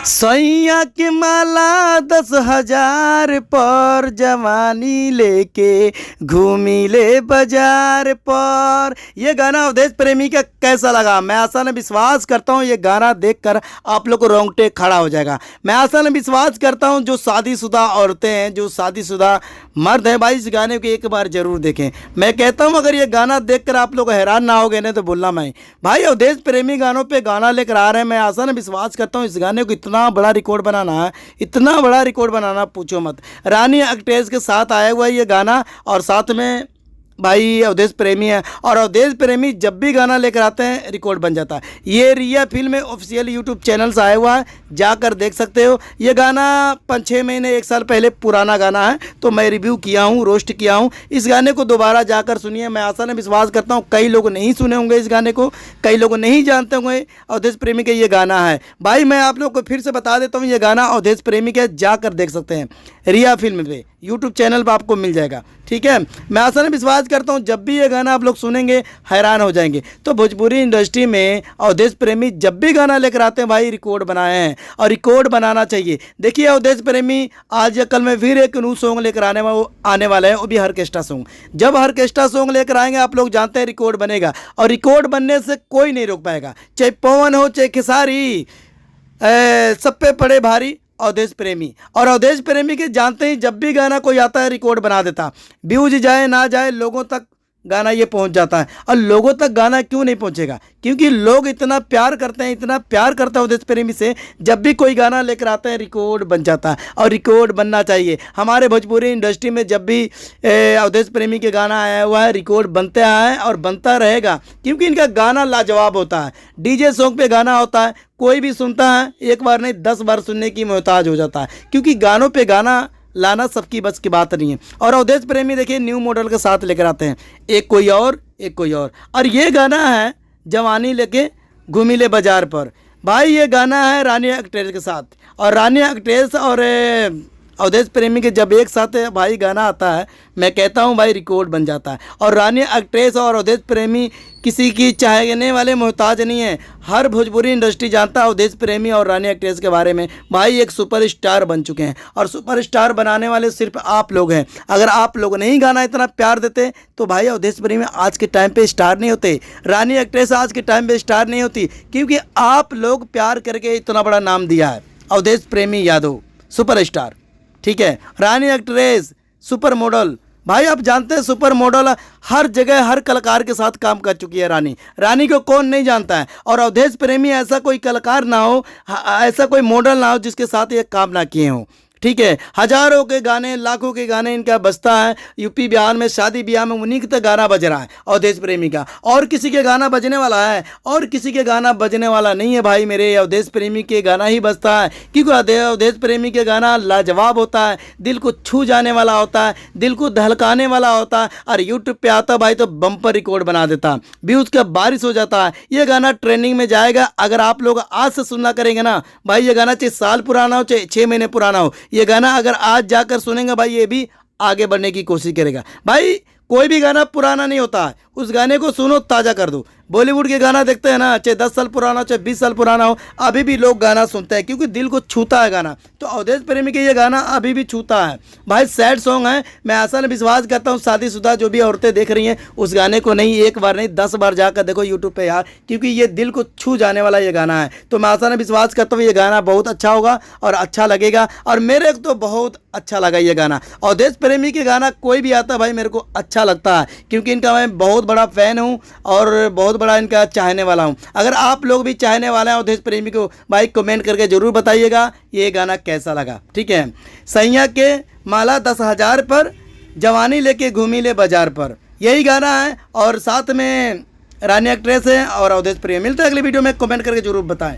सैया के माला 10,000 पर, जवानी लेके घूमी ले बाजार पर। ये गाना अवधेश प्रेमी का कैसा लगा? मैं आशा न विश्वास करता हूँ ये गाना देखकर आप लोग को रोंगटे खड़ा हो जाएगा। मैं आशा न विश्वास करता हूँ जो शादीशुदा औरतें हैं, जो शादीशुदा मर्द हैं, भाई इस गाने को एक बार ज़रूर देखें। मैं कहता हूँ अगर ये गाना देखकर आप लोग हैरान ना हो गए ना तो बोलना मैं भाई अवधेश प्रेमी गानों पे गाना लेकर आ रहे हैं। मैं आशा न विश्वास करता हूँ इस गाने को इतना बड़ा रिकॉर्ड बनाना है, इतना बड़ा रिकॉर्ड बनाना पूछो मत। रानी एक्ट्रेस के साथ आया हुआ है ये गाना और साथ में भाई अवधेश प्रेमी है। और अवधेश प्रेमी जब भी गाना लेकर आते हैं रिकॉर्ड बन जाता है। ये रिया फिल्म में ऑफिशियल यूट्यूब चैनल से आया हुआ है, जाकर देख सकते हो। ये गाना 5-6 महीने 1 साल पहले पुराना गाना है, तो मैं रिव्यू किया हूँ, रोस्ट किया हूँ। इस गाने को दोबारा जाकर सुनिए। मैं आशा न विश्वास करता हूँ कई लोग नहीं सुने होंगे इस गाने को, कई लोग नहीं जानते होंगे अवधेश प्रेमी का ये गाना है। भाई मैं आप लोग को फिर से बता देता हूँ ये गाना अवधेश प्रेमी का, जाकर देख सकते हैं रिया फिल्म पे, यूट्यूब चैनल पर आपको मिल जाएगा। ठीक है, मैं आशा न विश्वास करता हूँ जब भी ये गाना आप लोग सुनेंगे हैरान हो जाएंगे। तो भोजपुरी इंडस्ट्री में अवधेश प्रेमी जब भी गाना लेकर आते हैं भाई रिकॉर्ड बनाए हैं और रिकॉर्ड बनाना चाहिए। देखिए अवधेश प्रेमी आज या कल में फिर एक न्यू सॉन्ग लेकर आने वाला है, वो भी ऑर्केस्ट्रा सॉन्ग। जब ऑर्केस्ट्रा सॉन्ग लेकर आएंगे आप लोग जानते हैं रिकॉर्ड बनेगा और रिकॉर्ड बनने से कोई नहीं रोक पाएगा, चाहे पवन हो चाहे खेसारी, सब पे पड़े भारी अवधेश प्रेमी। और अवधेश प्रेमी के जानते ही जब भी गाना कोई आता है रिकॉर्ड बना देता, व्यूज जाए ना जाए लोगों तक गाना ये पहुंच जाता है। और लोगों तक गाना क्यों नहीं पहुंचेगा? क्योंकि लोग इतना प्यार करते हैं, इतना प्यार करते हैं अवधेश प्रेमी से, जब भी कोई गाना लेकर आते हैं रिकॉर्ड बन जाता है और रिकॉर्ड बनना चाहिए। हमारे भोजपुरी इंडस्ट्री में जब भी अवधेश प्रेमी के गाना आया हुआ है रिकॉर्ड बनते आया है और बनता रहेगा, क्योंकि इनका गाना लाजवाब होता है। डीजे सॉन्ग पे गाना होता है, कोई भी सुनता है एक बार नहीं 10 बार सुनने की मोहताज हो जाता है, क्योंकि गानों पे गाना लाना सबकी बस की बात नहीं है। और अवधेश प्रेमी देखिए न्यू मॉडल के साथ लेकर आते हैं, एक कोई और एक कोई और ये गाना है जवानी लेके घूमी ले बाजार पर। भाई ये गाना है रानी एक्ट्रेस के साथ, और रानी एक्ट्रेस और अवधेश प्रेमी के जब एक साथ भाई गाना आता है मैं कहता हूँ भाई रिकॉर्ड बन जाता है। और रानी एक्ट्रेस और अवधेश प्रेमी किसी की चाहने वाले मोहताज नहीं है। हर भोजपुरी इंडस्ट्री जानता है अवधेश प्रेमी और रानी एक्ट्रेस के बारे में। भाई एक सुपरस्टार बन चुके हैं और सुपरस्टार बनाने वाले सिर्फ आप लोग हैं। अगर आप लोग नहीं गाना इतना प्यार देते तो भाई अवधेश प्रेमी आज के टाइम पे स्टार नहीं होते, रानी एक्ट्रेस आज के टाइम पे स्टार नहीं होती, क्योंकि आप लोग प्यार करके इतना बड़ा नाम दिया है। अवधेश प्रेमी यादव सुपरस्टार, ठीक है, रानी एक्ट्रेस सुपर मॉडल। भाई आप जानते हैं सुपर मॉडल हर जगह हर कलाकार के साथ काम कर चुकी है रानी को कौन नहीं जानता है। और अवधेश प्रेमी ऐसा कोई कलाकार ना हो, ऐसा कोई मॉडल ना हो जिसके साथ ये काम ना किए हों। ठीक है, हजारों के गाने लाखों के गाने इनका बजता है यूपी बिहार में, शादी ब्याह में उन्हीं का गाना बज रहा है अवधेश प्रेमी का। और किसी के गाना बजने वाला है और किसी के गाना बजने वाला नहीं है भाई मेरे, अवधेश प्रेमी के गाना ही बजता है। क्योंकि अवधेश प्रेमी के गाना लाजवाब होता है, दिल को छू जाने वाला होता है, दिल को दहलकाने वाला होता है। और यूट्यूब पे आता भाई तो बम्पर रिकॉर्ड बना देता है, व्यूज़ का बारिश हो जाता है। ये गाना ट्रेंडिंग में जाएगा अगर आप लोग आज से सुनना करेंगे ना भाई। ये गाना चाहे साल पुराना हो चाहे 6 महीने पुराना हो, ये गाना अगर आज जाकर सुनेंगे भाई ये भी आगे बढ़ने की कोशिश करेगा। भाई कोई भी गाना पुराना नहीं होता है, उस गाने को सुनो ताज़ा कर दो। बॉलीवुड के गाना देखते हैं ना, चाहे 10 साल पुराना हो चाहे 20 साल पुराना हो, अभी भी लोग गाना सुनते हैं क्योंकि दिल को छूता है गाना। तो अवधेश प्रेमी के ये गाना अभी भी छूता है भाई। सैड सॉन्ग है। मैं आशा न विश्वास करता हूँ शादीशुदा जो भी औरतें देख रही हैं उस गाने को नहीं एक बार नहीं 10 बार जाकर देखो यूट्यूब पे यार, क्योंकि ये दिल को छू जाने वाला ये गाना है। तो मैं आशा न विश्वास करता हूँ ये गाना बहुत अच्छा होगा और अच्छा लगेगा। और मेरे को तो बहुत अच्छा लगा ये गाना। अवधेश प्रेमी के गाना कोई भी आता है भाई मेरे को अच्छा लगता है, क्योंकि इनका मैं बहुत बड़ा फ़ैन हूँ और बहुत बड़ा इनका चाहने वाला हूँ। अगर आप लोग भी चाहने वाले हैं अवधेश प्रेमी को भाई कमेंट करके ज़रूर बताइएगा ये गाना कैसा लगा। ठीक है, सैया के माला 10,000 पर, जवानी लेके घूमी ले बाजार पर, यही गाना है। और साथ में रानी एक्ट्रेस है और अवधेश प्रेमी। मिलते हैं अगली वीडियो में, कमेंट करके ज़रूर बताएं।